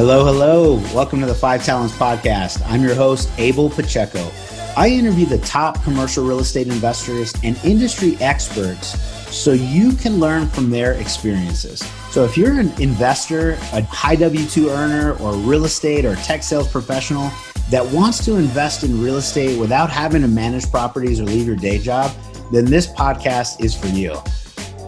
Hello, hello. Welcome to the Five Talents Podcast. I'm your host, Abel Pacheco. I interview the top commercial real estate investors and industry experts so you can learn from their experiences. So if you're an investor, a high W-2 earner, or real estate or tech sales professional that wants to invest in real estate without having to manage properties or leave your day job, then this podcast is for you.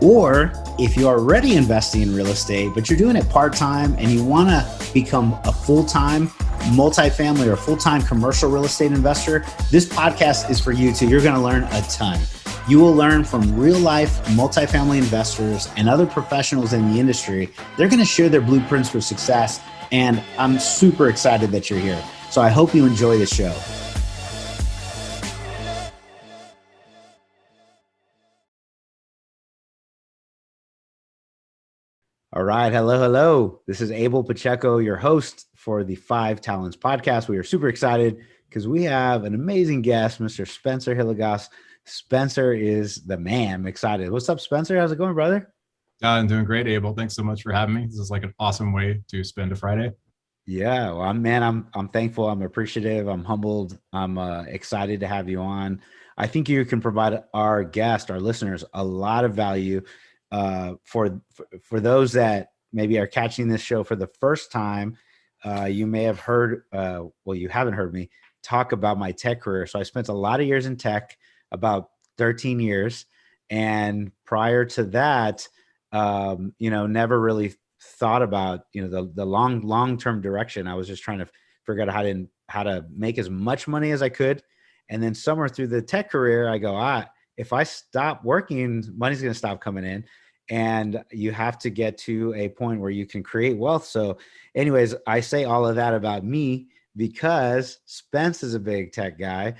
Or if you're already investing in real estate, but you're doing it part-time and you want to become a full-time multifamily or full-time commercial real estate investor, this podcast is for you too. You're going to learn a ton. You will learn from real-life multifamily investors and other professionals in the industry. They're going to share their blueprints for success, and I'm super excited that you're here. So I hope you enjoy the show. All right. Hello, hello. This is Abel Pacheco, your host for the Five Talents Podcast. We are super excited because we have an amazing guest, Mr. Spencer Hilligoss. Spencer is the man. I'm excited. What's up, Spencer? How's it going, brother? I'm doing great, Abel. Thanks so much for having me. This is like an awesome way to spend a Friday. Yeah, well, I'm thankful. I'm appreciative. I'm humbled. I'm excited to have you on. I think you can provide our guest, our listeners, a lot of value. For those that maybe are catching this show for the first time, you may have heard, you haven't heard me talk about my tech career. So I spent a lot of years in tech, about 13 years. And prior to that, never really thought about, the long-term direction. I was just trying to figure out how to make as much money as I could. And then somewhere through the tech career, I go, if I stop working, money's going to stop coming in. And you have to get to a point where you can create wealth. So anyways, I say all of that about me because Spence is a big tech guy,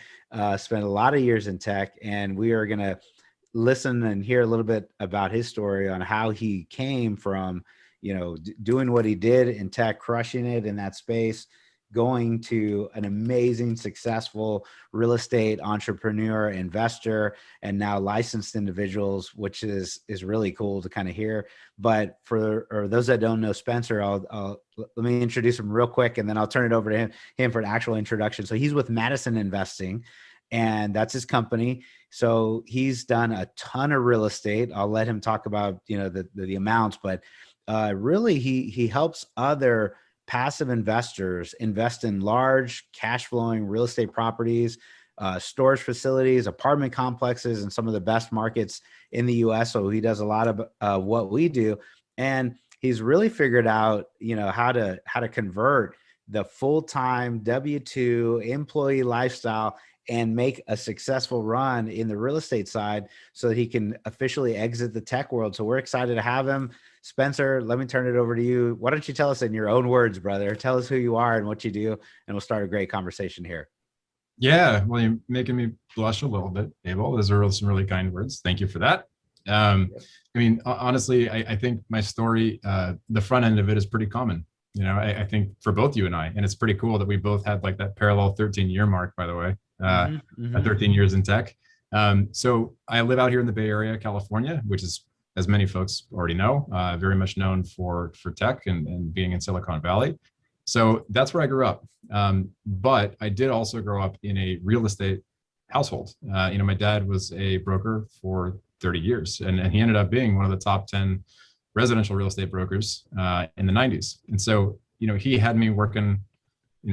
spent a lot of years in tech, and we are going to listen and hear a little bit about his story on how he came from, doing what he did in tech, crushing it in that space, going to an amazing, successful real estate entrepreneur, investor, and now licensed individuals, which is really cool to kind of hear. But for those that don't know Spencer, let me introduce him real quick, and then I'll turn it over to him for an actual introduction. So he's with Madison Investing, and that's his company. So he's done a ton of real estate. I'll let him talk about the amounts, but really he helps other passive investors invest in large cash flowing real estate properties, storage facilities, apartment complexes, and some of the best markets in the US. So he does a lot of what we do. And he's really figured out, how to convert the full-time W-2 employee lifestyle and make a successful run in the real estate side so that he can officially exit the tech world. So we're excited to have him. Spencer, let me turn it over to you. Why don't you tell us in your own words, brother? Tell us who you are and what you do, and we'll start a great conversation here. Yeah, well, you're making me blush a little bit, Abel. Those are some really kind words. Thank you for that. Honestly, I think my story, the front end of it is pretty common. I think for both you and I, and it's pretty cool that we both had like that parallel 13-year mark, by the way, 13 years in tech. So I live out here in the Bay Area, California, which is, as many folks already know, very much known for tech and being in Silicon Valley. So that's where I grew up. But I did also grow up in a real estate household. My dad was a broker for 30 years, and he ended up being one of the top 10 residential real estate brokers in the 90s. And so, he had me working,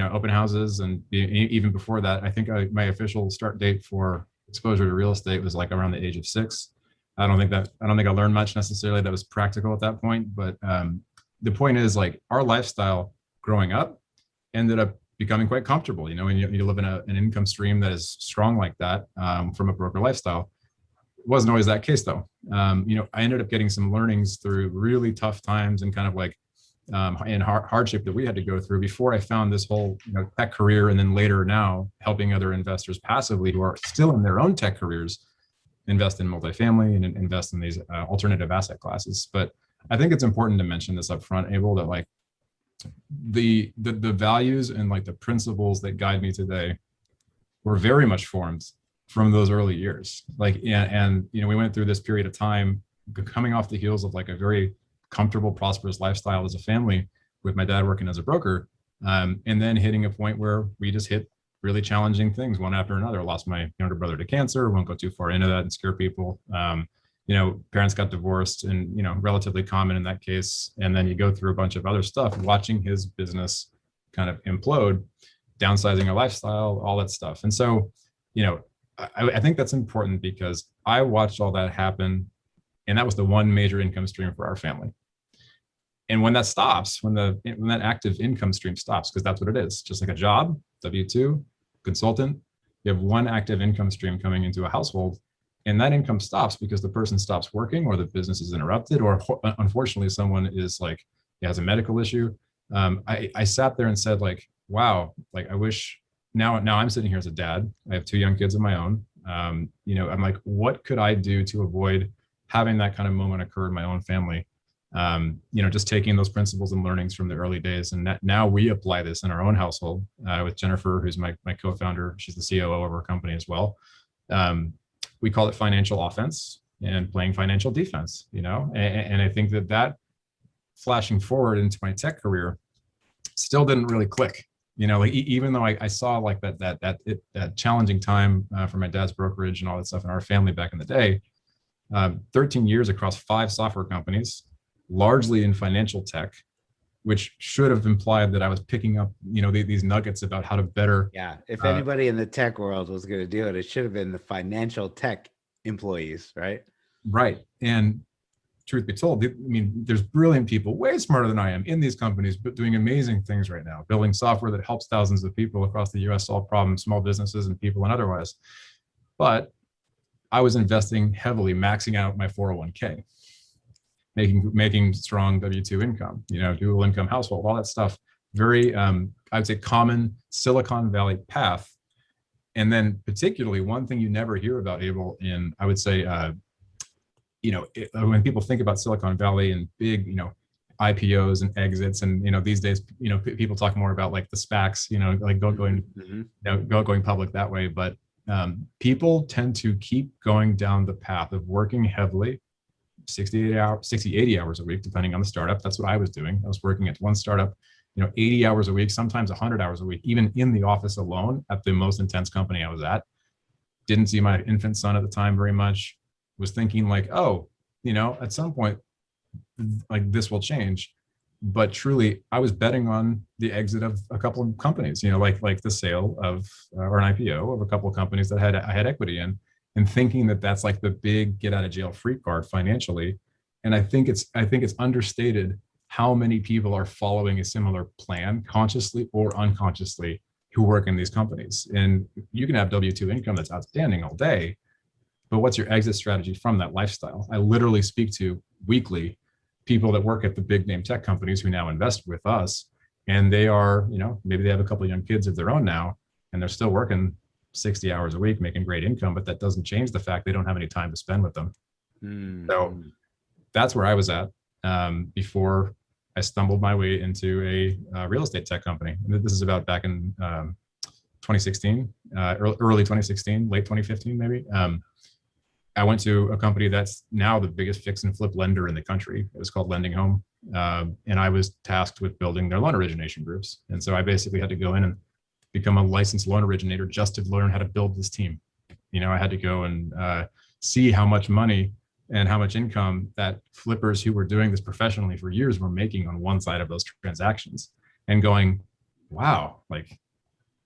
open houses, and even before that, I think my official start date for exposure to real estate was like around the age of 6. I don't think I learned much necessarily that was practical at that point, but the point is, like, our lifestyle growing up ended up becoming quite comfortable. When you live in an income stream that is strong like that, from a broker lifestyle. It wasn't always that case though. I ended up getting some learnings through really tough times and kind of like and hardship that we had to go through before I found this whole tech career, and then later now helping other investors passively who are still in their own tech careers invest in multifamily and invest in these alternative asset classes. But I think it's important to mention this up front, Abel, that like the values and like the principles that guide me today were very much formed from those early years. Like, and we went through this period of time coming off the heels of like a very comfortable, prosperous lifestyle as a family, with my dad working as a broker, and then hitting a point where we just hit really challenging things one after another. I lost my younger brother to cancer. Won't go too far into that and scare people. Parents got divorced, and relatively common in that case. And then you go through a bunch of other stuff, watching his business kind of implode, downsizing our lifestyle, all that stuff. And so, I think that's important because I watched all that happen, and that was the one major income stream for our family. And when that stops, when that active income stream stops, because that's what it is, just like a job, W-2, consultant, you have one active income stream coming into a household, and that income stops because the person stops working, or the business is interrupted, or unfortunately someone has a medical issue. I sat there and said, like, wow, like I wish now I'm sitting here as a dad. I have 2 young kids of my own. I'm like, what could I do to avoid having that kind of moment occur in my own family? Just taking those principles and learnings from the early days. And now we apply this in our own household with Jennifer, who's my co-founder. She's the COO of our company as well. We call it financial offense and playing financial defense, and I think that flashing forward into my tech career still didn't really click. Even though I saw like that challenging time for my dad's brokerage and all that stuff in our family back in the day, 13 years across 5 software companies, largely in financial tech, which should have implied that I was picking up, these nuggets about how to better. Yeah. If anybody in the tech world was going to do it, it should have been the financial tech employees, right? Right. And truth be told, there's brilliant people, way smarter than I am, in these companies, but doing amazing things right now, building software that helps thousands of people across the US solve problems, small businesses and people and otherwise. But I was investing heavily, maxing out my 401k, making strong W-2 income, dual income household, all that stuff. Very, I'd say, common Silicon Valley path. And then particularly one thing you never hear about, Abel, in, I would say, when people think about Silicon Valley and big, IPOs and exits, and these days, people talk more about like the SPACs, like going public that way. But people tend to keep going down the path of working heavily, 60, 80 hours a week, depending on the startup. That's what I was doing. I was working at one startup, 80 hours a week, sometimes 100 hours a week, even in the office alone at the most intense company I was at. Didn't see my infant son at the time very much. Was thinking like, oh, at some point, like this will change. But truly, I was betting on the exit of a couple of companies, like the sale of or an IPO of a couple of companies that I had equity in, and thinking that that's like the big get out of jail free card financially. And I think it's understated how many people are following a similar plan, consciously or unconsciously, who work in these companies. And you can have W-2 income that's outstanding all day, but what's your exit strategy from that lifestyle? I literally speak to weekly people that work at the big name tech companies who now invest with us. And they are, maybe they have a couple of young kids of their own now, and they're still working 60 hours a week, making great income, but that doesn't change the fact they don't have any time to spend with them. So that's where I was at before I stumbled my way into a real estate tech company. And this is about back in 2016, early 2016, late 2015, maybe. I went to a company that's now the biggest fix and flip lender in the country. It was called Lending Home. And I was tasked with building their loan origination groups. And so I basically had to go in and become a licensed loan originator just to learn how to build this team. I had to go and see how much money and how much income that flippers who were doing this professionally for years were making on one side of those transactions, and going, wow, like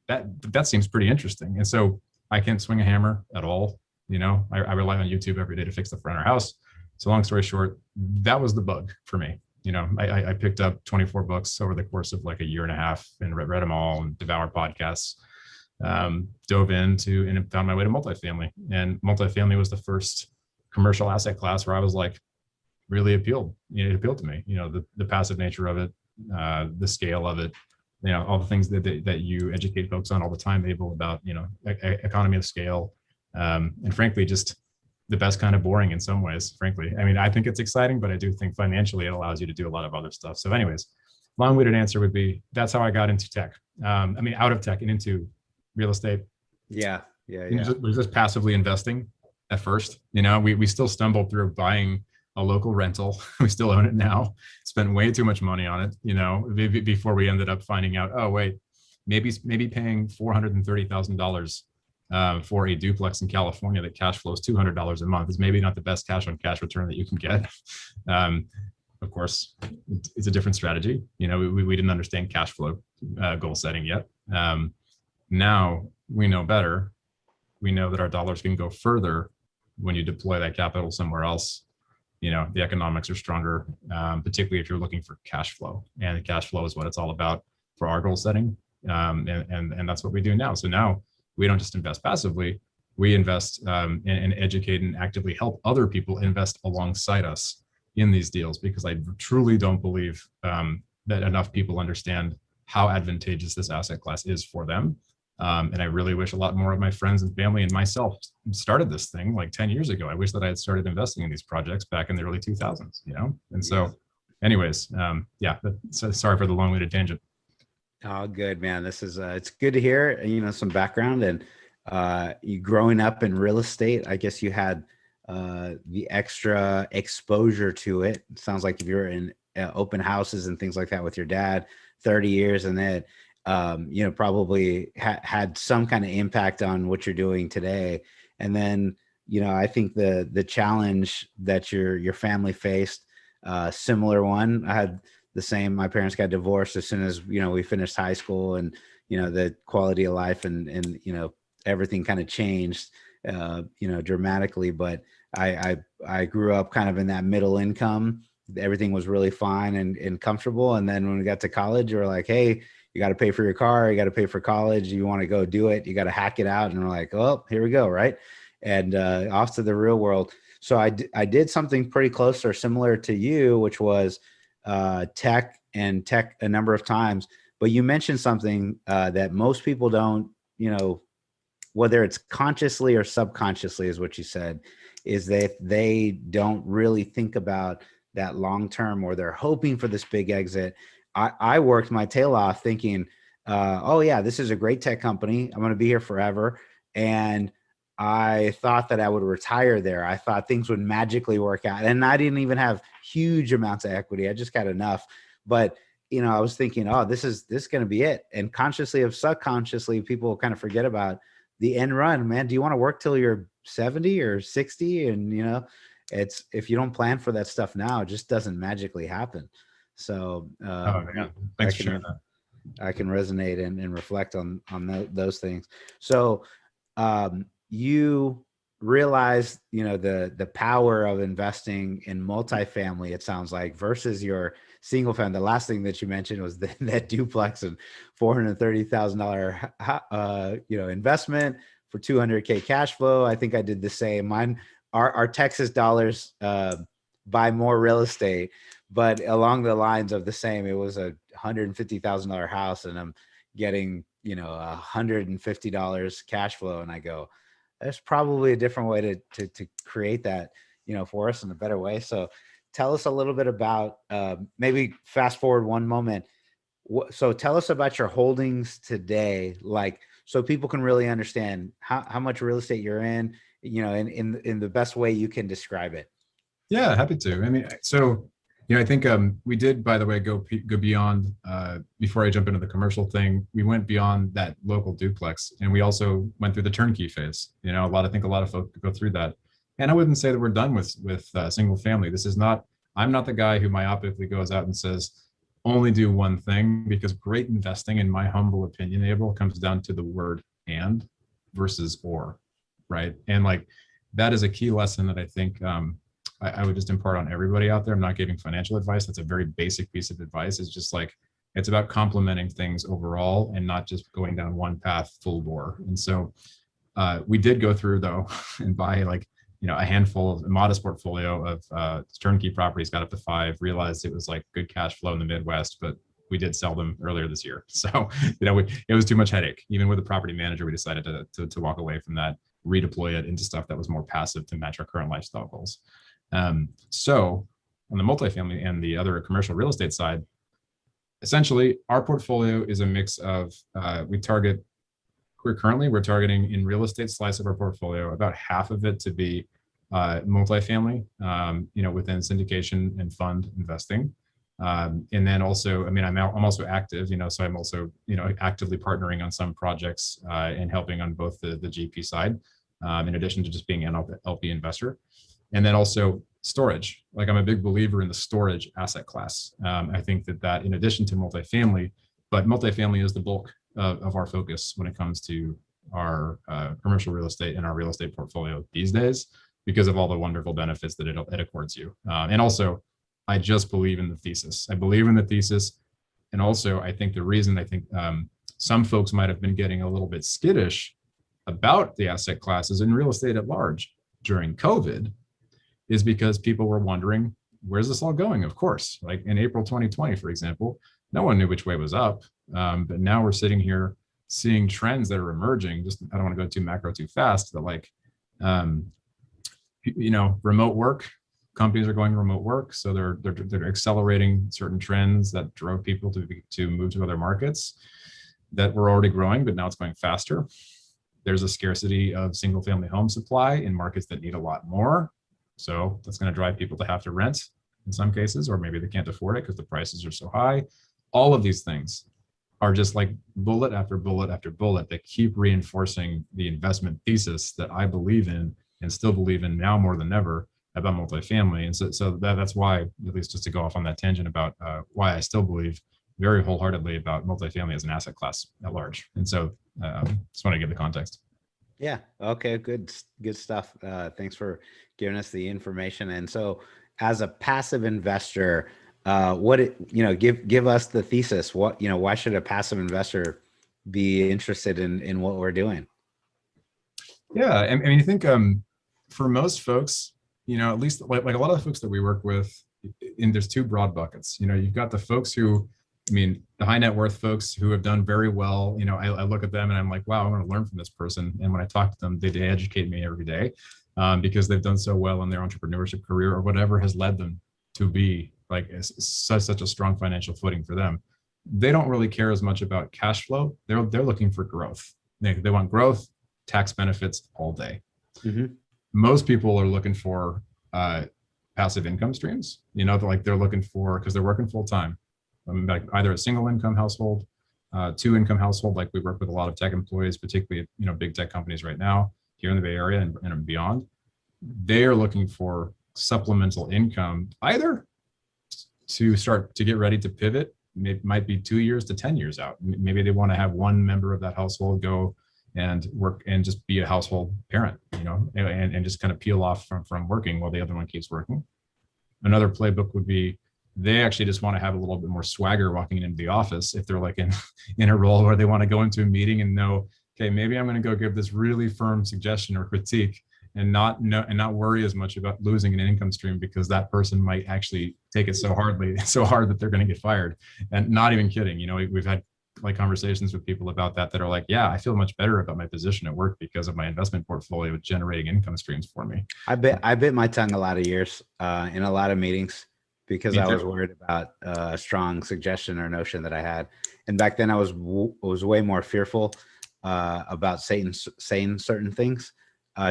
that seems pretty interesting. And so I can't swing a hammer at all. I rely on YouTube every day to fix the front of our house. So long story short, that was the bug for me. I picked up 24 books over the course of like a year and a half and read them all and devoured podcasts, dove into and found my way to multifamily. And multifamily was the first commercial asset class where I was like, really appealed. It appealed to me, the passive nature of it, the scale of it, all the things that you educate folks on all the time, Abel, about, economy of scale. And frankly, just the best kind of boring in some ways, frankly. I think it's exciting, but I do think financially it allows you to do a lot of other stuff. So anyways, long-winded answer would be, that's how I got into tech. Out of tech and into real estate. Yeah. Was just passively investing at first. We still stumbled through buying a local rental. We still own it now. Spent way too much money on it, before we ended up finding out, oh wait, maybe paying $430,000 for a duplex in California that cash flows $200 a month is maybe not the best cash on cash return that you can get. Of course, it's a different strategy. We didn't understand cash flow goal setting yet. Now we know better. We know that our dollars can go further when you deploy that capital somewhere else. The economics are stronger, particularly if you're looking for cash flow. And the cash flow is what it's all about for our goal setting. And that's what we do now. So now we don't just invest passively, we invest and educate and actively help other people invest alongside us in these deals, because I truly don't believe that enough people understand how advantageous this asset class is for them. And I really wish a lot more of my friends and family and myself started this thing like 10 years ago. I wish that I had started investing in these projects back in the early 2000s, And so anyways, so sorry for the long-winded tangent. Oh, good, man. This is, it's good to hear, some background, and you growing up in real estate. I guess you had the extra exposure to it. It sounds like if you're in open houses and things like that with your dad, 30 years, and then probably had some kind of impact on what you're doing today. And then, I think the challenge that your family faced, similar one. I had the same. My parents got divorced as soon as, we finished high school, and, the quality of life and everything kind of changed, dramatically. But I grew up kind of in that middle income. Everything was really fine and comfortable. And then when we got to college, we were like, hey, you got to pay for your car. You got to pay for college. You want to go do it. You got to hack it out. And we're like, oh, here we go. Right. And off to the real world. So I did something pretty close or similar to you, which was tech a number of times. But you mentioned something that most people don't, whether it's consciously or subconsciously is what you said, is that they don't really think about that long term, or they're hoping for this big exit. I worked my tail off thinking, oh yeah, this is a great tech company. I'm going to be here forever. And I thought that I would retire there. I thought things would magically work out. And I didn't even have huge amounts of equity. I just got enough. But, I was thinking, oh, this is going to be it. And consciously or subconsciously, people kind of forget about the end run, man. Do you want to work till you're 70 or 60? And, it's, if you don't plan for that stuff now, it just doesn't magically happen. So thanks for sharing that. I can resonate and reflect on those things. So you realize, the power of investing in multifamily, it sounds like, versus your single family. The last thing that you mentioned was that duplex and $430,000 investment for $200K cash flow. I think I did the same. Mine, our Texas dollars buy more real estate, but along the lines of the same. It was a $150,000 house, and I'm getting $150 cash flow, and I go, there's probably a different way to create that, for us in a better way. So tell us a little bit about, maybe fast forward one moment. So tell us about your holdings today, like, so people can really understand how much real estate you're in, in the best way you can describe it. Yeah, happy to. I mean, so, I think we did, by the way, go beyond, before I jump into the commercial thing, we went beyond that local duplex, and we also went through the turnkey phase. I think a lot of folks go through that. And I wouldn't say that we're done with single family. I'm not the guy who myopically goes out and says, only do one thing, because great investing, in my humble opinion, Abel, comes down to the word and versus or, right? And like, that is a key lesson that I think I would just impart on everybody out there. I'm not giving financial advice. That's a very basic piece of advice. It's just like, it's about complementing things overall and not just going down one path full bore. And so we did go through, though, and buy a handful of a modest portfolio of turnkey properties, got up to 5, realized it was like good cash flow in the Midwest, but we did sell them earlier this year. So, it was too much headache. Even with the property manager, we decided to walk away from that, redeploy it into stuff that was more passive to match our current lifestyle goals. So on the multifamily and the other commercial real estate side, essentially our portfolio is a mix of, we're targeting in real estate slice of our portfolio, about half of it to be multifamily, within syndication and fund investing. And then also, I'm also active, so I'm also, actively partnering on some projects and helping on both the GP side, in addition to just being an LP investor. And then also storage. Like, I'm a big believer in the storage asset class. I think that in addition to multifamily, but multifamily is the bulk of our focus when it comes to our commercial real estate and our real estate portfolio these days, because of all the wonderful benefits that it accords you. And also, I just believe in the thesis. I believe in the thesis. And also, I think the reason some folks might have been getting a little bit skittish about the asset classes in real estate at large during COVID is because people were wondering, where's this all going? Of course, like in April 2020, for example, no one knew which way was up. But now we're sitting here seeing trends that are emerging. Just, I don't want to go too macro too fast, but like, remote work, companies are going remote work. So they're accelerating certain trends that drove people to move to other markets that were already growing, but now it's going faster. There's a scarcity of single family home supply in markets that need a lot more. So that's going to drive people to have to rent in some cases, or maybe they can't afford it because the prices are so high. All of these things are just like bullet after bullet after bullet that keep reinforcing the investment thesis that I believe in and still believe in now more than ever about multifamily. And so that's why, at least just to go off on that tangent about why I still believe very wholeheartedly about multifamily as an asset class at large. And so just want to give the context. Yeah. Okay. Good stuff. Thanks for giving us the information. And so, as a passive investor, give us the thesis. Why should a passive investor be interested in what we're doing? Yeah. I think for most folks, at least like a lot of the folks that we work with, and there's two broad buckets. You've got the folks who, the high net worth folks who have done very well. I look at them and I'm like, wow, I'm going to learn from this person. And when I talk to them, they educate me every day because they've done so well in their entrepreneurship career or whatever has led them to be like such a strong financial footing for them. They don't really care as much about cash flow. They're looking for growth. They want growth, tax benefits all day. Mm-hmm. Most people are looking for passive income streams. They're looking for, because they're working full time. Like either a single income household, 2 income household, like we work with a lot of tech employees, particularly big tech companies right now here in the Bay Area and beyond. They are looking for supplemental income, either to start to get ready to pivot. It might be 2 years to 10 years out. Maybe they want to have one member of that household go and work and just be a household parent, and just kind of peel off from working while the other one keeps working. Another playbook would be they actually just want to have a little bit more swagger walking into the office if they're like in a role where they want to go into a meeting and know, okay, maybe I'm going to go give this really firm suggestion or critique and not worry as much about losing an income stream because that person might actually take it so hard that they're going to get fired. And not even kidding, we've had like conversations with people about that are like, yeah, I feel much better about my position at work because of my investment portfolio generating income streams for me. I bit my tongue a lot of years in a lot of meetings because I was worried about a strong suggestion or notion that I had. And back then I was way more fearful about saying certain things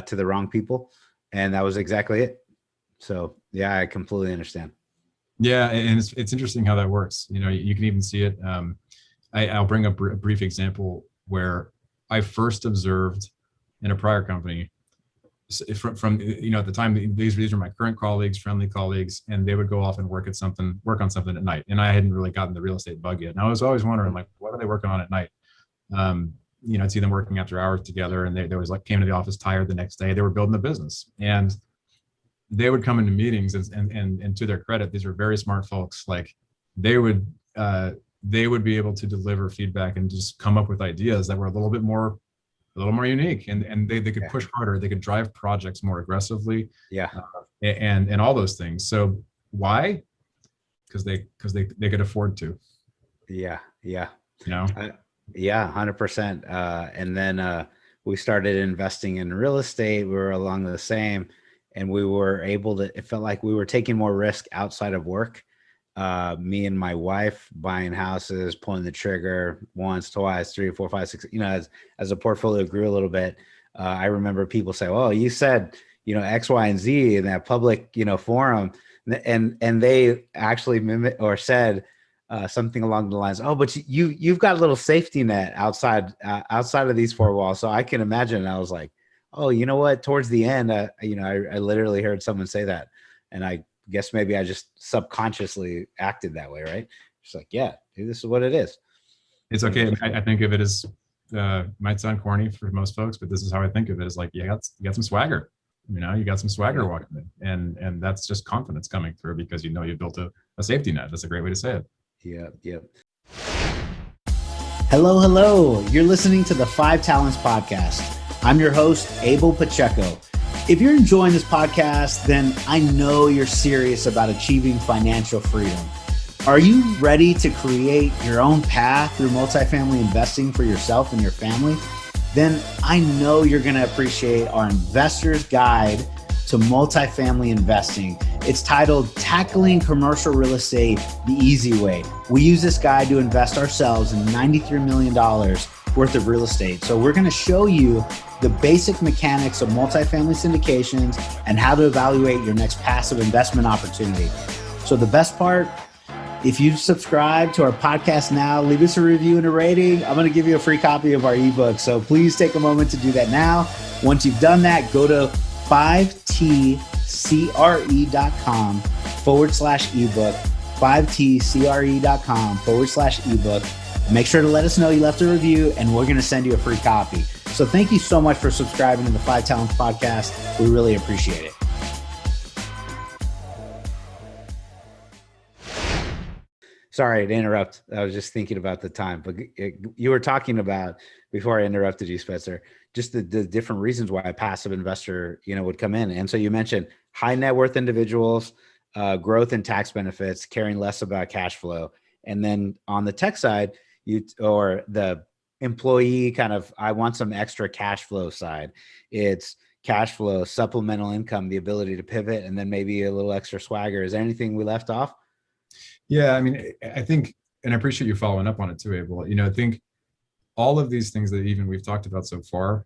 to the wrong people. And that was exactly it. So yeah, I completely understand. Yeah. And it's interesting how that works. You can even see it. I'll bring up a brief example where I first observed in a prior company from at the time, these are my current colleagues, friendly colleagues, and they would go off and work on something at night. And I hadn't really gotten the real estate bug yet. And I was always wondering, like, what are they working on at night? I'd see them working after hours together, and they always like came to the office tired the next day. They were building a business, and they would come into meetings and to their credit, these are very smart folks. Like they would be able to deliver feedback and just come up with ideas that were a little more unique, and they could push harder. They could drive projects more aggressively. Yeah. And all those things. So why? Because they could afford to. Yeah. Yeah. Yeah, 100%. And then we started investing in real estate. We were along the same, and we were able to, it felt like we were taking more risk outside of work. Me and my wife buying houses, pulling the trigger once, twice, 3, 4, 5, 6, as the portfolio grew a little bit. I remember people say, well, you said, X, Y, and Z in that public, forum. And they actually mimic or said something along the lines, oh, but you've got a little safety net outside of these four walls. So I can imagine. And I was like, oh, you know what? Towards the end, I literally heard someone say that. And I guess maybe I just subconsciously acted that way, right? Just like, yeah, dude, this is what it is. It's okay. I think of it as, might sound corny for most folks, but this is how I think of it, is like, you got some swagger. You got some swagger walking in, and that's just confidence coming through because you built a safety net. That's a great way to say it. Yep. Hello. You're listening to the 5 Talents Podcast. I'm your host, Abel Pacheco. If you're enjoying this podcast, then I know you're serious about achieving financial freedom. Are you ready to create your own path through multifamily investing for yourself and your family? Then I know you're going to appreciate our Investor's Guide to Multifamily Investing. It's titled Tackling Commercial Real Estate the Easy Way. We use this guide to invest ourselves in $93 million worth of real estate. So we're going to show you the basic mechanics of multifamily syndications and how to evaluate your next passive investment opportunity. So the best part, if you subscribe to our podcast now, leave us a review and a rating. I'm going to give you a free copy of our ebook. So please take a moment to do that now. Once you've done that, go to 5tcre.com/ebook, 5tcre.com/ebook. Make sure to let us know you left a review and we're going to send you a free copy. So thank you so much for subscribing to the 5 Talents Podcast. We really appreciate it. Sorry to interrupt. I was just thinking about the time, but you were talking about, before I interrupted you, Spencer, just the different reasons why a passive investor, would come in. And so you mentioned high net worth individuals, growth and tax benefits, caring less about cash flow. And then on the tech side, or the employee kind of, I want some extra cash flow side. It's cash flow, supplemental income, the ability to pivot, and then maybe a little extra swagger. Is there anything we left off? Yeah, I mean, I think, and I appreciate you following up on it too, Abel. I think all of these things that even we've talked about so far,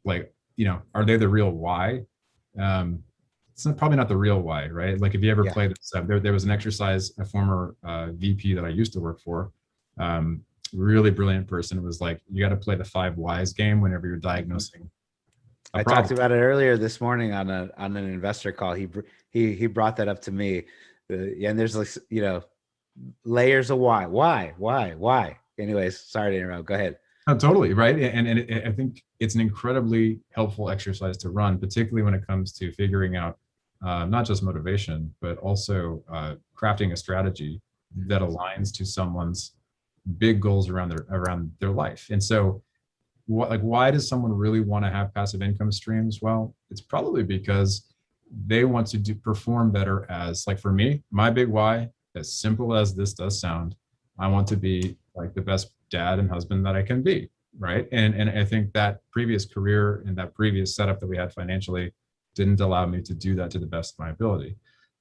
like, are they the real why? It's probably not the real why, right? Like if you ever played this, there was an exercise, a former VP that I used to work for, really brilliant person, was like, you got to play the 5 whys game whenever you're diagnosing. I talked about it earlier this morning on an investor call. He brought that up to me. And there's like, layers of why. Anyways, sorry to interrupt. Go ahead. Oh, totally. Right. And I think it's an incredibly helpful exercise to run, particularly when it comes to figuring out not just motivation, but also crafting a strategy that aligns to someone's big goals around their life. And so why does someone really want to have passive income streams? Well, it's probably because they want to perform better as, like for me, my big why, as simple as this does sound, I want to be like the best dad and husband that I can be, right? And I think that previous career and that previous setup that we had financially didn't allow me to do that to the best of my ability.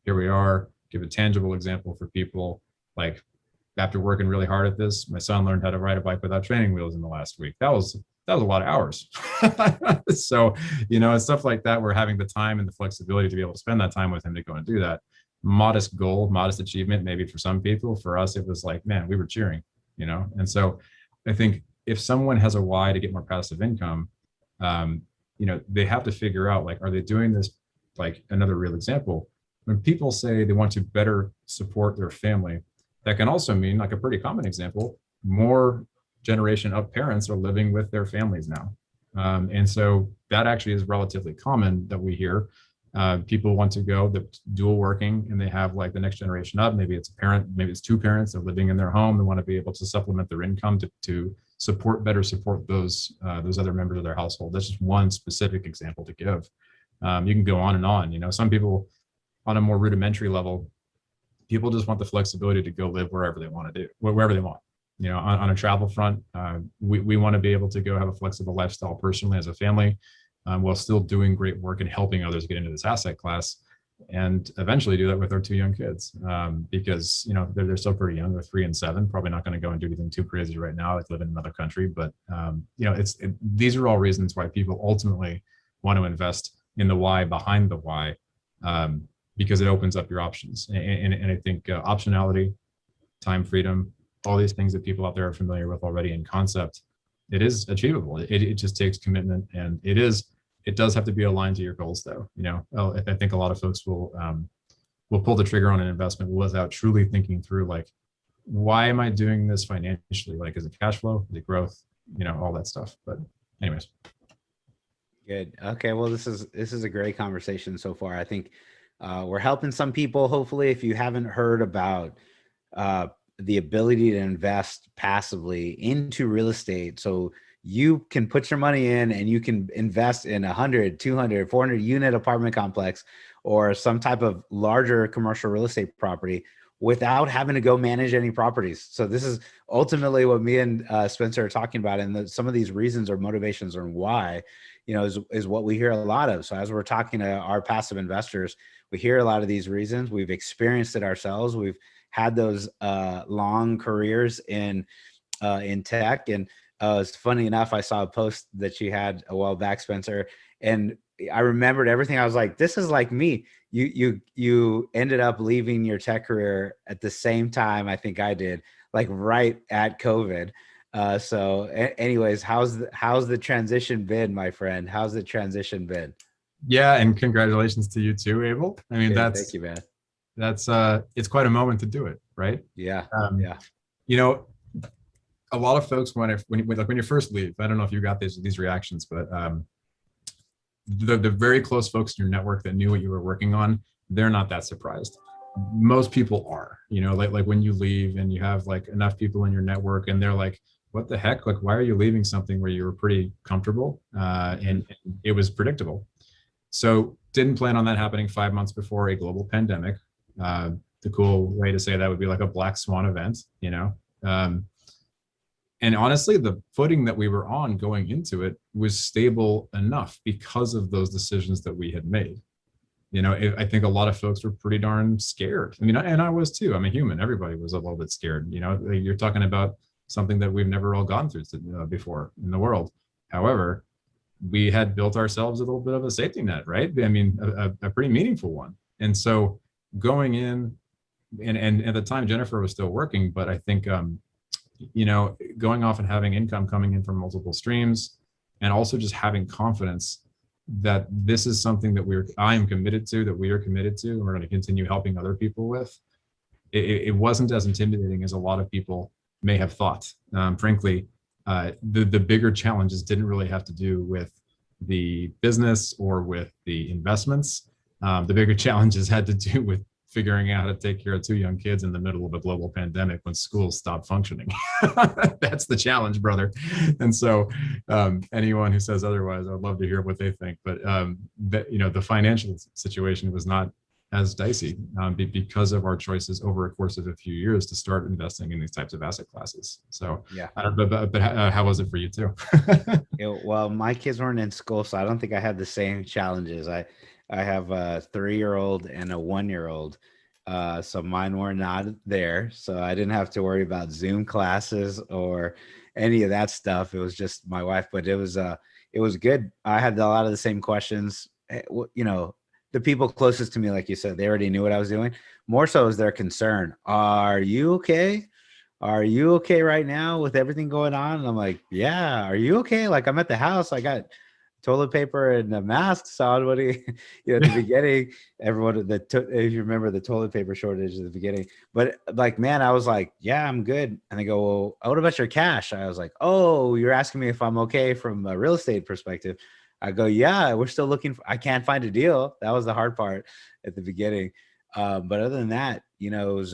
Here we are, give a tangible example for people. Like after working really hard at this, my son learned how to ride a bike without training wheels in the last week. That was a lot of hours. So, it's stuff like that. We're having the time and the flexibility to be able to spend that time with him to go and do that. Modest goal, modest achievement, maybe for some people. For us, it was like, man, we were cheering, And so I think if someone has a why to get more passive income, they have to figure out, like, are they doing this? Like another real example, when people say they want to better support their family, that can also mean, like a pretty common example, more generation of parents are living with their families now. And so that actually is relatively common that we hear. People want to go the dual working and they have like the next generation up. Maybe it's a parent, maybe it's 2 parents, they're living in their home. They want to be able to supplement their income to better support those other members of their household. That's just one specific example to give. You can go on and on. Some people on a more rudimentary level, people just want the flexibility to go live wherever they want to do, wherever they want. On a travel front, we want to be able to go have a flexible lifestyle personally as a family, while still doing great work and helping others get into this asset class, and eventually do that with our 2 young kids, because they're still pretty young. They're 3 and 7. Probably not going to go and do anything too crazy right now, like live in another country. But these are all reasons why people ultimately want to invest in the why behind the why, because it opens up your options. And I think optionality, time freedom, all these things that people out there are familiar with already in concept, it is achievable. It just takes commitment, and it does have to be aligned to your goals, though. I think a lot of folks will pull the trigger on an investment without truly thinking through, like, why am I doing this financially? Like, is it cash flow? Is it growth? All that stuff. But anyways. Good. Okay. Well, this is a great conversation so far. I think we're helping some people. Hopefully, if you haven't heard about the ability to invest passively into real estate, so you can put your money in and you can invest in 100, 200, 400 unit apartment complex or some type of larger commercial real estate property without having to go manage any properties. So this is ultimately what me and Spencer are talking about. And some of these reasons or motivations on why, is what we hear a lot of. So as we're talking to our passive investors, we hear a lot of these reasons. We've experienced it ourselves. We've had those long careers in tech. And it's funny enough, I saw a post that you had a while back, Spencer, and I remembered everything. I was like, this is like me. You ended up leaving your tech career at the same time I think I did, like right at COVID. So anyways, how's the transition been, my friend? How's the transition been? Yeah, and congratulations to you too, Abel. I mean, Thank you, man. That's it's quite a moment to do it, right? Yeah. Yeah. A lot of folks when you first leave, I don't know if you got these reactions, but the very close folks in your network that knew what you were working on, they're not that surprised. Most people are, like when you leave and you have like enough people in your network and they're like, what the heck? Like, why are you leaving something where you were pretty comfortable and it was predictable? So didn't plan on that happening 5 months before a global pandemic. The cool way to say that would be like a black swan event, and honestly, the footing that we were on going into it was stable enough because of those decisions that we had made. I think a lot of folks were pretty darn scared. I mean, and I was too. I'm a human. Everybody was a little bit scared. You're talking about something that we've never all gone through before in the world. However, we had built ourselves a little bit of a safety net, right? I mean, a pretty meaningful one. And so going in, and at the time, Jennifer was still working, but I think, going off and having income coming in from multiple streams, and also just having confidence that this is something that I am committed to, that we are committed to, and we're going to continue helping other people with. It wasn't as intimidating as a lot of people may have thought. Frankly, the bigger challenges didn't really have to do with the business or with the investments. The bigger challenges had to do with figuring out how to take care of 2 young kids in the middle of a global pandemic when schools stopped functioning. That's the challenge, brother. And so anyone who says otherwise, I'd love to hear what they think. But the financial situation was not as dicey because of our choices over a course of a few years to start investing in these types of asset classes. So yeah, I don't know, but how was it for you too? Well, my kids weren't in school, so I don't think I had the same challenges. I have a 3-year-old and a 1-year-old. So mine were not there. So I didn't have to worry about Zoom classes or any of that stuff. It was just my wife, but it was good. I had a lot of the same questions. The people closest to me, like you said, they already knew what I was doing. More so is their concern. Are you okay? Are you okay right now with everything going on? And I'm like, yeah. Are you okay? Like, I'm at the house. I got toilet paper and a mask. So what do you at the beginning, everyone, if you remember the toilet paper shortage at the beginning, but like, man, I was like, yeah, I'm good. And they go, well, what about your cash? I was like, oh, you're asking me if I'm okay from a real estate perspective. I go, yeah, we're still looking I can't find a deal. That was the hard part at the beginning. But other than that, it was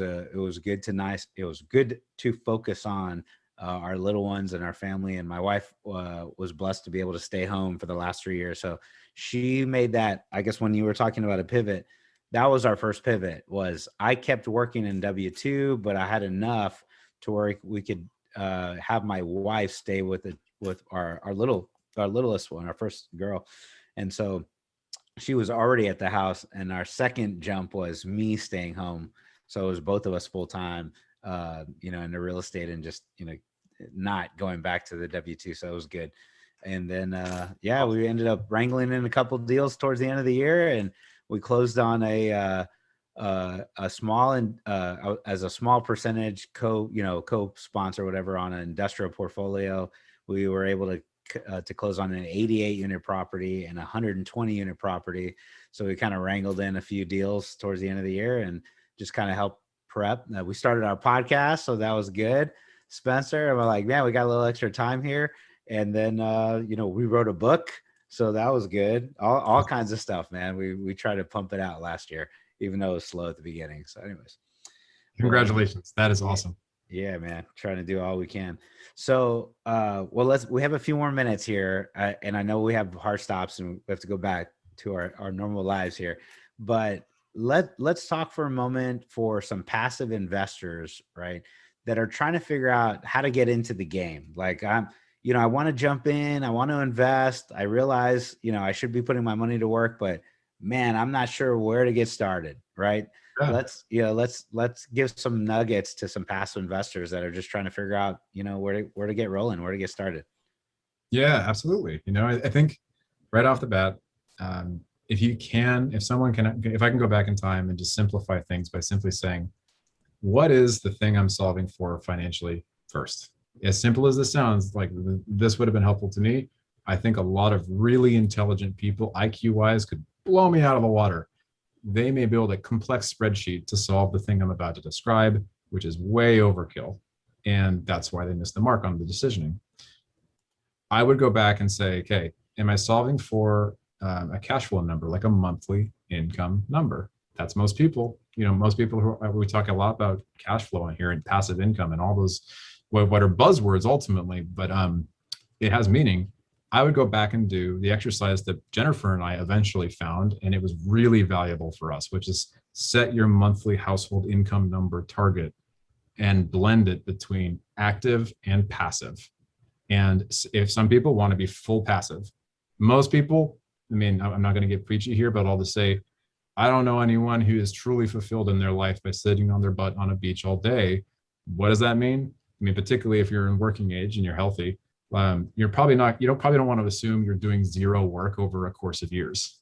good to focus on our little ones and our family. And my wife was blessed to be able to stay home for the last 3 years. So she made that, I guess, when you were talking about a pivot, that was our first pivot. Was I kept working in W-2, but I had enough to where we could have my wife stay with our littlest one, our first girl. And so she was already at the house, and our second jump was me staying home. So it was both of us full time, in the real estate and just, not going back to the W-2. So it was good. And then, we ended up wrangling in a couple of deals towards the end of the year, and we closed on a small and as a small percentage co-sponsor, whatever, on an industrial portfolio. We were able to close on an 88 unit property and a 120 unit property. So we kind of wrangled in a few deals towards the end of the year and just kind of helped prep. We started our podcast, so that was good, Spencer. And we're like, man, we got a little extra time here. And then, we wrote a book, so that was good. All kinds of stuff, man. We tried to pump it out last year, even though it was slow at the beginning. So anyways. Congratulations. That is awesome. Yeah, man. Trying to do all we can. So, we have a few more minutes here. And I know we have hard stops and we have to go back to our normal lives here, but let's talk for a moment for some passive investors, right, that are trying to figure out how to get into the game. Like I want to jump in, I want to invest. I realize, I should be putting my money to work, but man, I'm not sure where to get started. Right. Yeah. Let's give some nuggets to some passive investors that are just trying to figure out, where to get rolling, where to get started. Yeah, absolutely. I think right off the bat, if I can go back in time and just simplify things by simply saying, what is the thing I'm solving for financially first? As simple as this sounds, like this would have been helpful to me. I think a lot of really intelligent people, IQ wise, could blow me out of the water. They may build a complex spreadsheet to solve the thing I'm about to describe, which is way overkill. And that's why they missed the mark on the decisioning. I would go back and say, okay, am I solving for a cash flow number, like a monthly income number? That's most people. Most people we talk a lot about cash flow in here and passive income and all those what are buzzwords ultimately, but it has meaning. I would go back and do the exercise that Jennifer and I eventually found, and it was really valuable for us, which is set your monthly household income number target and blend it between active and passive. And if some people want to be full passive, most people, I'm not going to get preachy here, but I'll just say, I don't know anyone who is truly fulfilled in their life by sitting on their butt on a beach all day. What does that mean? Particularly if you're in working age and you're healthy, you're probably not, you probably don't want to assume you're doing zero work over a course of years.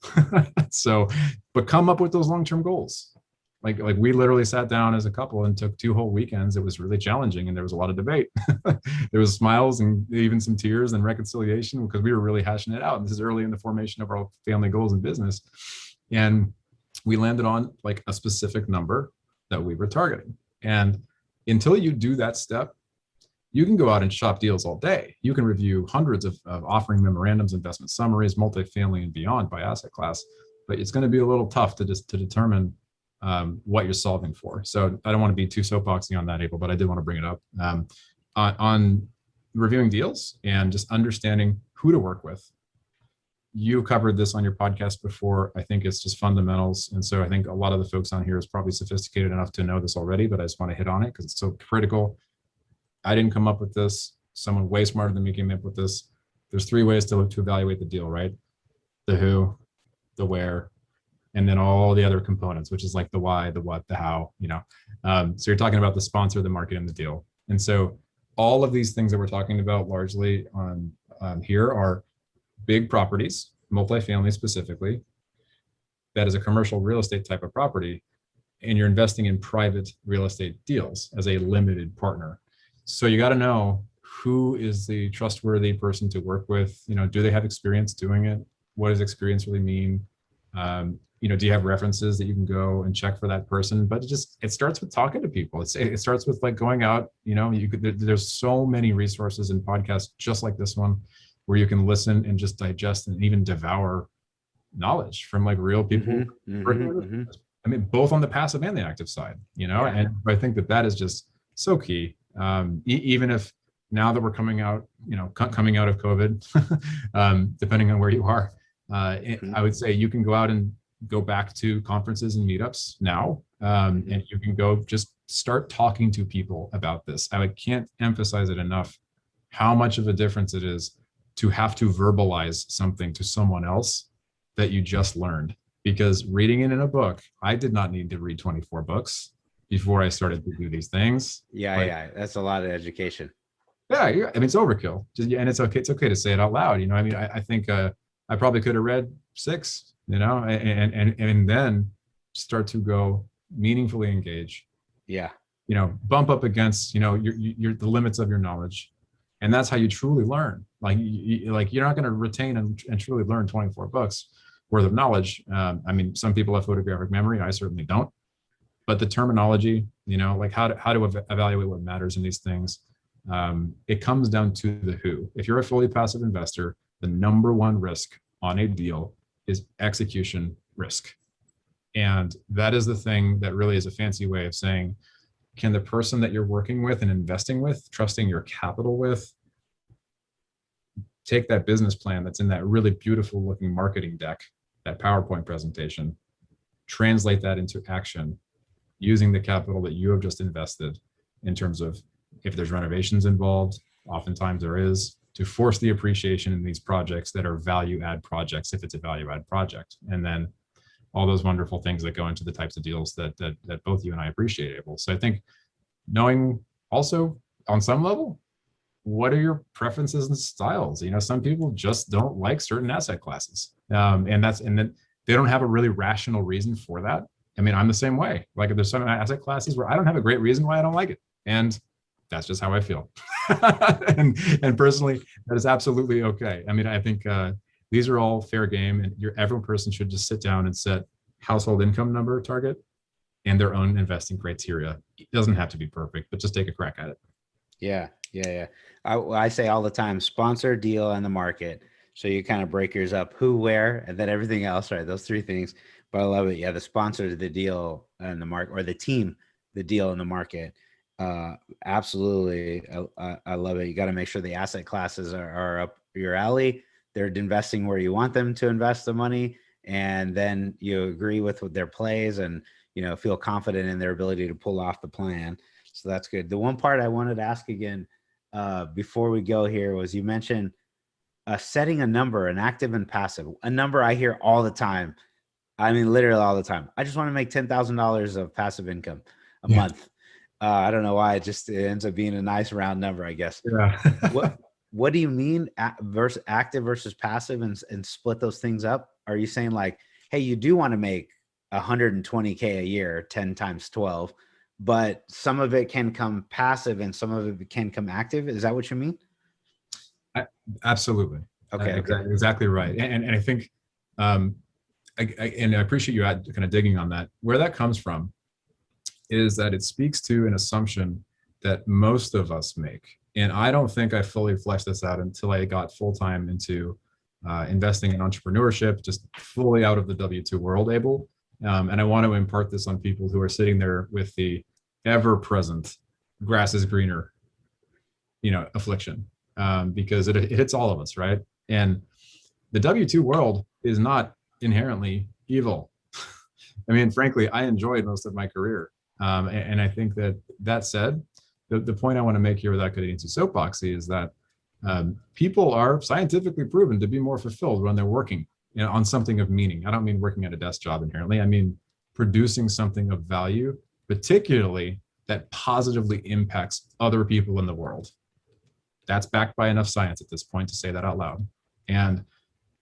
But come up with those long-term goals. Like we literally sat down as a couple and took 2 whole weekends. It was really challenging and there was a lot of debate. There was smiles and even some tears and reconciliation because we were really hashing it out. And this is early in the formation of our family goals and business. And we landed on like a specific number that we were targeting. And until you do that step, you can go out and shop deals all day. You can review hundreds of offering memorandums, investment summaries, multifamily and beyond by asset class, but it's going to be a little tough to determine what you're solving for. So I don't want to be too soapboxy on that, Abel, but I did want to bring it up on reviewing deals and just understanding who to work with. You covered this on your podcast before. I think it's just fundamentals. And so I think a lot of the folks on here is probably sophisticated enough to know this already, but I just want to hit on it because it's so critical. I didn't come up with this. Someone way smarter than me came up with this. There's 3 ways to evaluate the deal, right? The who, the where, and then all the other components, which is like the why, the what, the how, So you're talking about the sponsor, the market, and the deal. And so all of these things that we're talking about largely on here are big properties, multifamily specifically, that is a commercial real estate type of property, and you're investing in private real estate deals as a limited partner. So you got to know who is the trustworthy person to work with. Do they have experience doing it? What does experience really mean? Do you have references that you can go and check for that person? But it starts with talking to people. It starts with like going out, there's so many resources and podcasts just like this one where you can listen and just digest and even devour knowledge from like real people. Both on the passive and the active side, and I think that is just so key. Even if now that we're coming out of COVID, depending on where you are, I would say you can go out and go back to conferences and meetups now, and you can go just start talking to people about this. I can't emphasize it enough how much of a difference it is to have to verbalize something to someone else that you just learned. Because reading it in a book, I did not need to read 24 books before I started to do these things. Yeah, that's a lot of education. Yeah, I mean, it's overkill. And it's okay. It's okay to say it out loud. You know, I mean, I think I probably could have read 6. You know, and then start to go meaningfully engage. Yeah. You know, bump up against your the limits of your knowledge, and that's how you truly learn. Like you're not going to retain and truly learn 24 books worth of knowledge. I mean, some people have photographic memory. I certainly don't. But the terminology, you know, like how to evaluate what matters in these things. It comes down to the who. If you're a fully passive investor, the number one risk on a deal is execution risk. And that is the thing that really is a fancy way of saying, can the person that you're working with and investing with, trusting your capital with, take that business plan that's in that really beautiful looking marketing deck, that PowerPoint presentation, translate that into action using the capital that you have just invested in terms of if there's renovations involved, oftentimes there is, to force the appreciation in these projects that are value add projects, if it's a value add project. And then all those wonderful things that go into the types of deals that both you and I appreciate, Abel. So I think knowing also on some level, what are your preferences and styles? You know, some people just don't like certain asset classes. And then they don't have a really rational reason for that. I mean, I'm the same way. Like there's some asset classes where I don't have a great reason why I don't like it. And that's just how I feel. and personally, that is absolutely okay. I mean, I think these are all fair game, and every person should just sit down and set household income number target and their own investing criteria. It doesn't have to be perfect, but just take a crack at it. Yeah. I say all the time, sponsor, deal, and the market. So you kind of break yours up, who, where, and then everything else, right? Those 3 things. But I love it. Yeah, the sponsor, the deal, and the market, or the team, the deal, and the market. Absolutely. I love it. You got to make sure the asset classes are up your alley. They're investing where you want them to invest the money. And then you agree with their plays and, feel confident in their ability to pull off the plan. So that's good. The one part I wanted to ask again, before we go here was you mentioned setting a number, an active and passive, a number I hear all the time. I mean, literally all the time. I just want to make $10,000 of passive income a month. I don't know why. It ends up being a nice round number, I guess. Yeah. What do you mean versus active versus passive, and split those things up? Are you saying like, hey, you do want to make 120K a year, 10 times 12, but some of it can come passive and some of it can come active? Is that what you mean? Absolutely. Okay. Exactly right. And I think, and I appreciate you kind of digging on that. Where that comes from is that it speaks to an assumption that most of us make. And I don't think I fully fleshed this out until I got full-time into investing in entrepreneurship, just fully out of the W-2 world, Abel. And I want to impart this on people who are sitting there with the ever-present grass is greener, affliction, because it hits all of us, right? And the W-2 world is not inherently evil. I mean, frankly, I enjoyed most of my career. And I think that said, the point I want to make here without getting into soapboxy is that people are scientifically proven to be more fulfilled when they're working on something of meaning. I don't mean working at a desk job inherently. I mean producing something of value, particularly that positively impacts other people in the world. That's backed by enough science at this point to say that out loud. And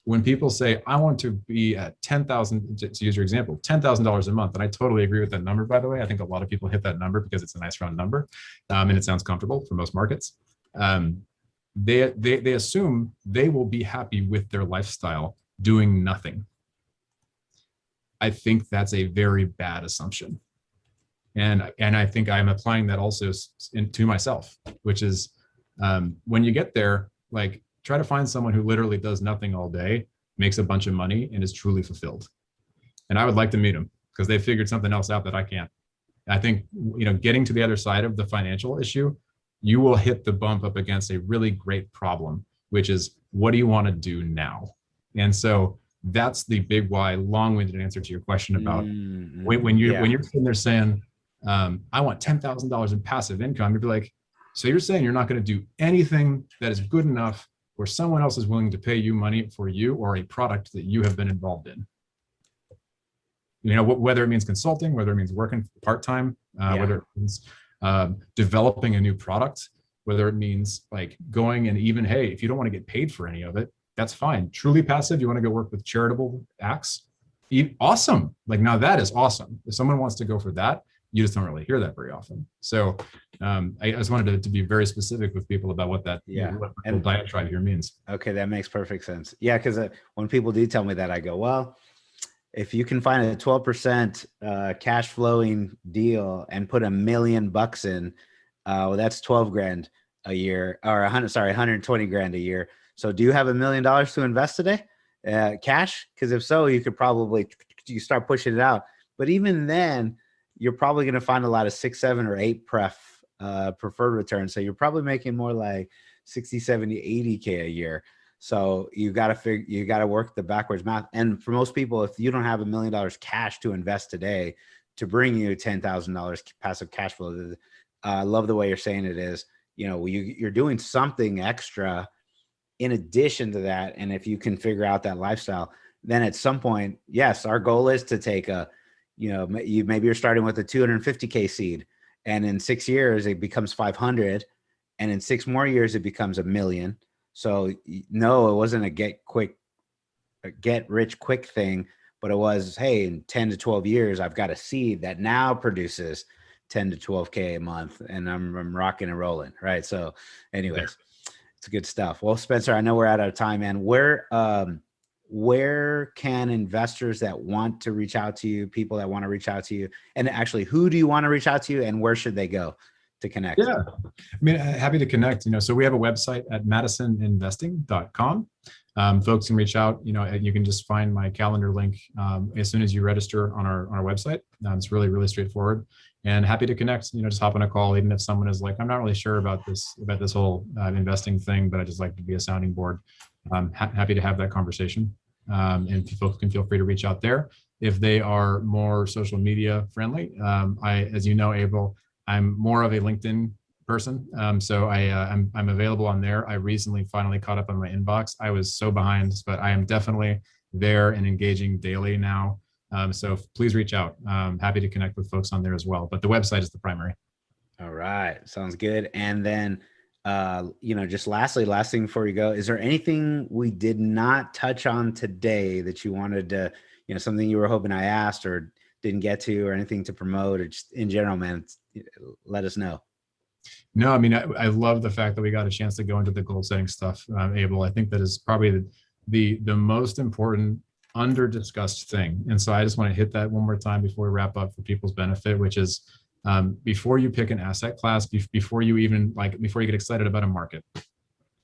when people say, I want to be at 10,000, to use your example, $10,000 a month, and I totally agree with that number, by the way. I think a lot of people hit that number because it's a nice round number, and it sounds comfortable for most markets. They assume they will be happy with their lifestyle doing nothing. I think that's a very bad assumption. And I think I'm applying that also to myself, which is when you get there, like, try to find someone who literally does nothing all day, makes a bunch of money, and is truly fulfilled. And I would like to meet them because they figured something else out that I can't. I think, getting to the other side of the financial issue, you will hit the bump up against a really great problem, which is, what do you want to do now? And so that's the big why, long-winded answer to your question about when you're sitting there saying, I want $10,000 in passive income, you'd be like, so you're saying you're not going to do anything that is good enough where someone else is willing to pay you money for you or a product that you have been involved in? Whether it means consulting, whether it means working part-time, whether it means developing a new product, whether it means like going and even, hey, if you don't want to get paid for any of it, that's fine. Truly passive, you want to go work with charitable acts, awesome. Like now that is awesome. If someone wants to go for that, you just don't really hear that very often. So I just wanted to be very specific with people about what that what diatribe here means. Okay, that makes perfect sense. Yeah, because when people do tell me that, I go, well, if you can find a 12% cash flowing deal and put $1 million in, well, that's 12 grand a year, or 120 grand a year. So do you have $1 million to invest today? Cash? Because if so, you start pushing it out. But even then, you're probably going to find a lot of 6, 7, or 8 preferred returns. So you're probably making more like 60, 70, 80K a year. So you got to work the backwards math. And for most people, if you don't have $1 million cash to invest today to bring you $10,000 passive cash flow, I love the way you're saying it is, you're doing something extra in addition to that. And if you can figure out that lifestyle, then at some point, yes, our goal is to take maybe you're starting with a 250K seed, and in 6 years it becomes 500, and in 6 more years it becomes $1 million. So no, it wasn't a get rich quick thing, but it was, hey, in 10 to 12 years, I've got a seed that now produces 10 to 12K a month, and I'm rocking and rolling. Right. So anyways, it's good stuff. Well, Spencer, I know we're out of time, man. Where can investors that want to reach out to you, people that want to reach out to you, and actually who do you want to reach out to, and where should they go to connect? Yeah, I mean, happy to connect. So we have a website at madisoninvesting.com. Folks can reach out. You can just find my calendar link as soon as you register on our website. It's really, really straightforward. And happy to connect. Just hop on a call, even if someone is like, I'm not really sure about this whole investing thing, but I just like to be a sounding board. Happy to have that conversation. And folks can feel free to reach out there. If they are more social media friendly, as you know, Abel, I'm more of a LinkedIn person. So I'm available on there. I recently finally caught up on my inbox. I was so behind, but I am definitely there and engaging daily now. So please reach out. Happy to connect with folks on there as well. But the website is the primary. All right. Sounds good. And then, just last thing before you go, is there anything we did not touch on today that you wanted to, something you were hoping I asked or didn't get to, or anything to promote, or just in general, man, let us know. No, I mean, I love the fact that we got a chance to go into the goal setting stuff, Abel. I think that is probably the most important under-discussed thing. And so I just want to hit that one more time before we wrap up for people's benefit, which is before you pick an asset class, before you get excited about a market,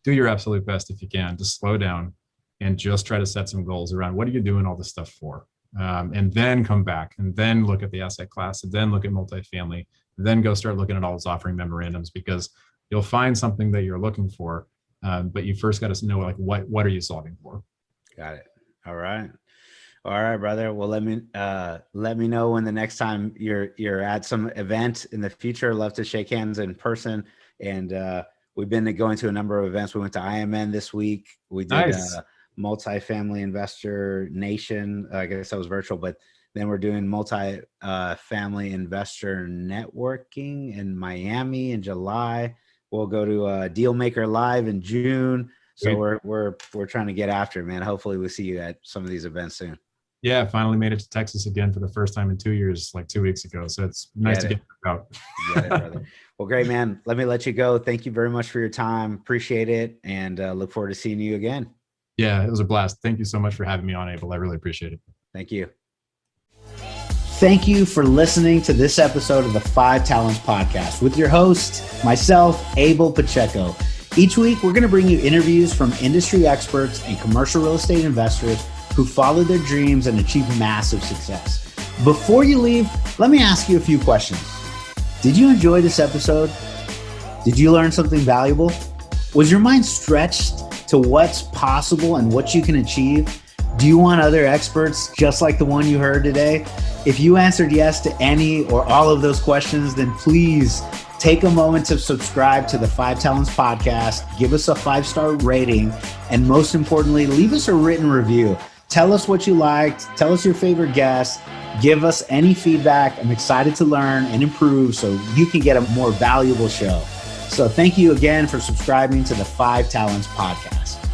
do your absolute best if you can to slow down and just try to set some goals around what are you doing all this stuff for? And then come back and then look at the asset class and then look at multifamily, then go start looking at all those offering memorandums, because you'll find something that you're looking for. But you first got to know, like, what are you solving for? Got it. All right, brother. Well, let me know when the next time you're at some event in the future. Love to shake hands in person. And we've been going to a number of events. We went to IMN this week. We did nice. Multifamily Investor Nation. I guess that was virtual, but then we're doing multi-family investor networking in Miami in July. We'll go to Deal Maker Live in June. So we're trying to get after it, man. Hopefully we'll see you at some of these events soon. Yeah, finally made it to Texas again for the first time in 2 years, like 2 weeks ago. So it's nice to get out. Get it, brother. Well, great, man. Let me let you go. Thank you very much for your time. Appreciate it. And look forward to seeing you again. Yeah, it was a blast. Thank you so much for having me on, Abel. I really appreciate it. Thank you. Thank you for listening to this episode of the 5 Talents Podcast with your host, myself, Abel Pacheco. Each week, we're going to bring you interviews from industry experts and commercial real estate investors who followed their dreams and achieved massive success. Before you leave, let me ask you a few questions. Did you enjoy this episode? Did you learn something valuable? Was your mind stretched to what's possible and what you can achieve? Do you want other experts just like the one you heard today? If you answered yes to any or all of those questions, then please take a moment to subscribe to the 5 Talents Podcast, give us a 5-star rating, and most importantly, leave us a written review. Tell us what you liked, tell us your favorite guest, give us any feedback. I'm excited to learn and improve so you can get a more valuable show. So thank you again for subscribing to the 5 Talents podcast.